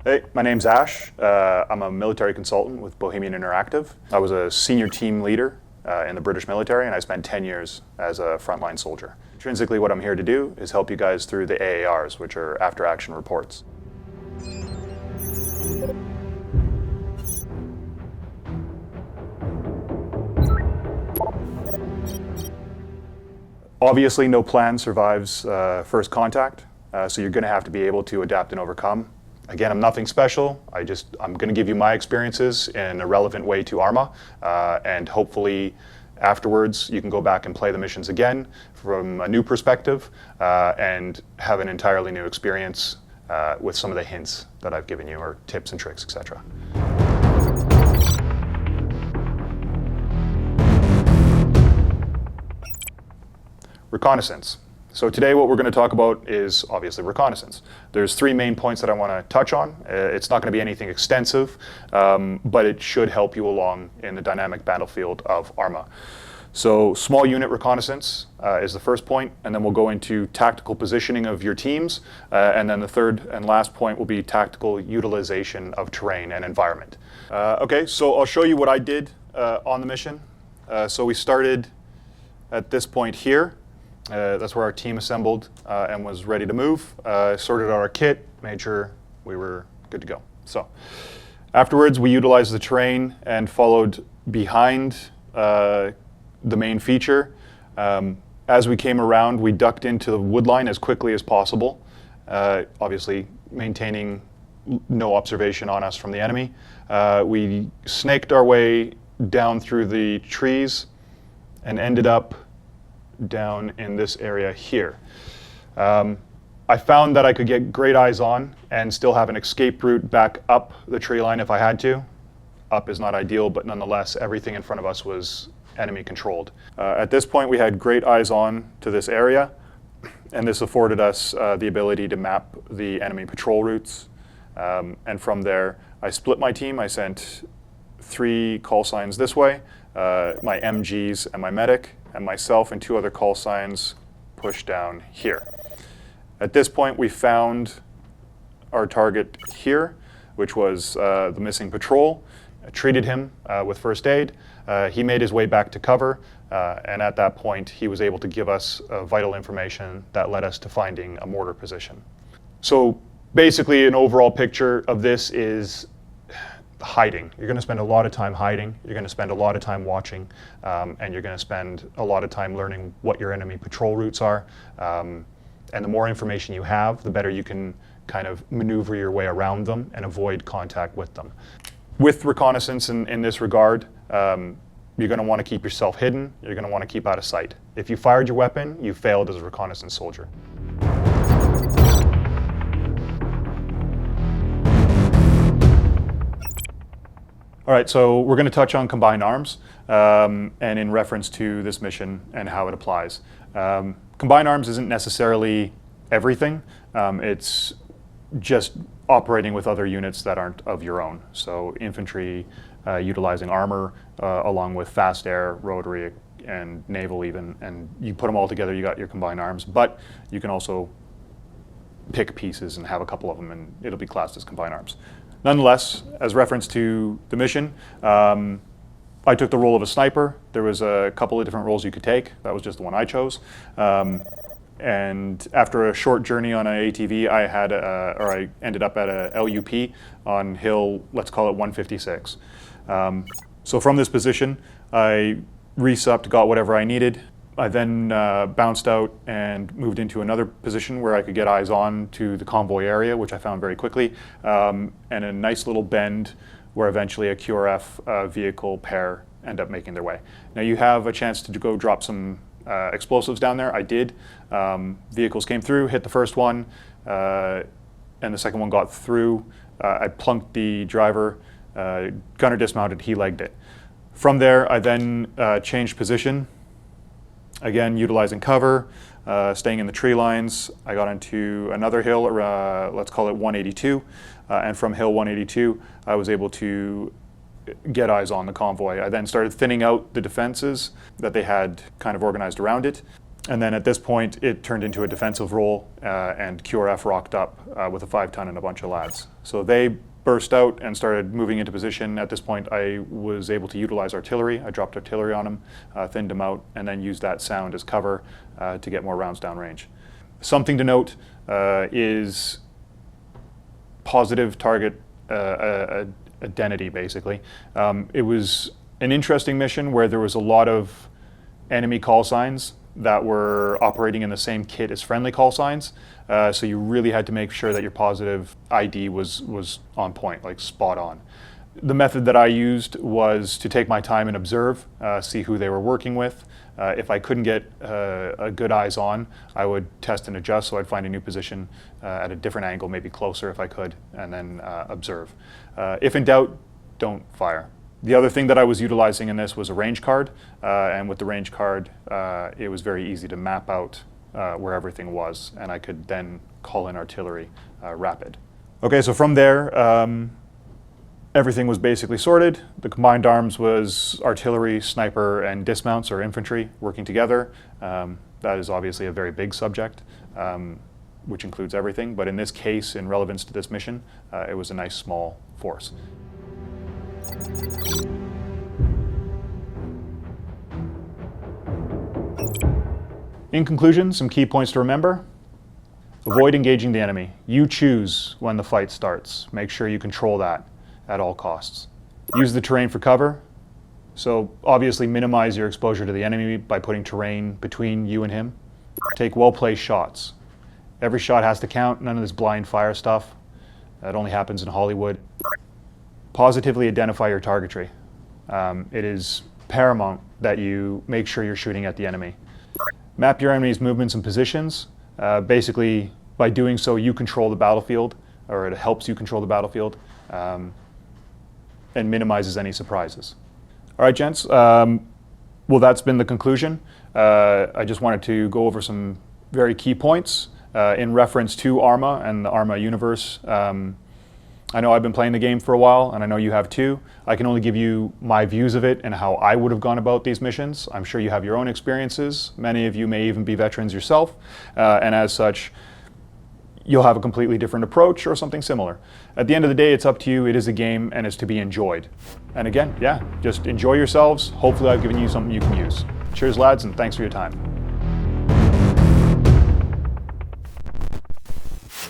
Hey, my name's Ash. I'm a military consultant with Bohemia Interactive. I was a senior team leader in the British military, and I spent 10 years as a frontline soldier. Intrinsically, what I'm here to do is help you guys through the AARs, which are After Action Reports. Obviously, no plan survives first contact, so you're going to have to be able to adapt and overcome. Again, I'm nothing special. I'm going to give you my experiences in a relevant way to Arma, and hopefully afterwards you can go back and play the missions again from a new perspective and have an entirely new experience with some of the hints that I've given you, or tips and tricks, etc. Reconnaissance. So today what we're going to talk about is obviously reconnaissance. There's three main points that I want to touch on. It's not going to be anything extensive, but it should help you along in the dynamic battlefield of Arma. So small unit reconnaissance is the first point, and then we'll go into tactical positioning of your teams, and then the third and last point will be tactical utilization of terrain and environment. Okay, so I'll show you what I did on the mission. So we started at this point here. That's where our team assembled and was ready to move. Sorted out our kit, made sure we were good to go. So afterwards, we utilized the terrain and followed behind the main feature. As we came around, we ducked into the wood line as quickly as possible, obviously maintaining no observation on us from the enemy. We snaked our way down through the trees and ended up down in this area here. I found that I could get great eyes on and still have an escape route back up the tree line if I had to. Up is not ideal, but nonetheless, everything in front of us was enemy controlled. At this point, we had great eyes on to this area, and this afforded us the ability to map the enemy patrol routes. And from there, I split my team. I sent 3 call signs this way, my MGs and my medic, and myself and 2 other call signs pushed down here. At this point, we found our target here, which was the missing patrol. I treated him with first aid. He made his way back to cover, and at that point, he was able to give us vital information that led us to finding a mortar position. So basically, an overall picture of this is hiding. You're going to spend a lot of time hiding, you're going to spend a lot of time watching, and you're going to spend a lot of time learning what your enemy patrol routes are. And the more information you have, the better you can kind of maneuver your way around them and avoid contact with them. With reconnaissance in this regard, you're going to want to keep yourself hidden, you're going to want to keep out of sight. If you fired your weapon, you failed as a reconnaissance soldier. All right, so we're going to touch on combined arms and in reference to this mission and how it applies. Combined arms isn't necessarily everything. It's just operating with other units that aren't of your own. So infantry utilizing armor along with fast air, rotary, and naval even, and you put them all together, you got your combined arms. But you can also pick pieces and have a couple of them, and it'll be classed as combined arms. Nonetheless, as reference to the mission, I took the role of a sniper. There was a couple of different roles you could take. That was just the one I chose. And after a short journey on an ATV, I ended up at a LUP on hill, let's call it 156. So from this position, I resupped, got whatever I needed. I then bounced out and moved into another position where I could get eyes on to the convoy area, which I found very quickly, and a nice little bend where eventually a QRF vehicle pair end up making their way. Now you have a chance to go drop some explosives down there. I did. Vehicles came through, hit the first one, and the second one got through. I plunked the driver, gunner dismounted, he legged it. From there, I then changed position. Again, utilizing cover, staying in the tree lines. I got into another hill, let's call it 182, and from hill 182, I was able to get eyes on the convoy. I then started thinning out the defenses that they had kind of organized around it. And then at this point, it turned into a defensive role, and QRF rocked up with a 5-ton and a bunch of lads. So they burst out and started moving into position. At this point, I was able to utilize artillery. I dropped artillery on them, thinned them out, and then used that sound as cover to get more rounds downrange. Something to note is positive target identity, basically. It was an interesting mission where there was a lot of enemy call signs that were operating in the same kit as friendly call signs. So you really had to make sure that your positive ID was on point, like spot on. The method that I used was to take my time and observe, see who they were working with. If I couldn't get a good eyes on, I would test and adjust, so I'd find a new position at a different angle, maybe closer if I could, and then observe. If in doubt, don't fire. The other thing that I was utilizing in this was a range card, and with the range card, it was very easy to map out where everything was, and I could then call in artillery rapid. Okay, so from there, everything was basically sorted. The combined arms was artillery, sniper, and dismounts or infantry working together. That is obviously a very big subject, which includes everything, but in this case, in relevance to this mission, it was a nice small force. In conclusion, some key points to remember. Avoid engaging the enemy. You choose when the fight starts. Make sure you control that at all costs. Use the terrain for cover. So obviously minimize your exposure to the enemy by putting terrain between you and him. Take well-placed shots. Every shot has to count, none of this blind fire stuff. That only happens in Hollywood. Positively identify your targetry. It is paramount that you make sure you're shooting at the enemy. Map your enemy's movements and positions. Basically, by doing so, you control the battlefield, or it helps you control the battlefield, and minimizes any surprises. All right, gents. Well, that's been the conclusion. I just wanted to go over some very key points in reference to Arma and the Arma universe. I know I've been playing the game for a while, and I know you have too. I can only give you my views of it and how I would have gone about these missions. I'm sure you have your own experiences. Many of you may even be veterans yourself, and as such, you'll have a completely different approach or something similar. At the end of the day, it's up to you. It is a game, and it's to be enjoyed. And again, yeah, just enjoy yourselves. Hopefully I've given you something you can use. Cheers, lads, and thanks for your time.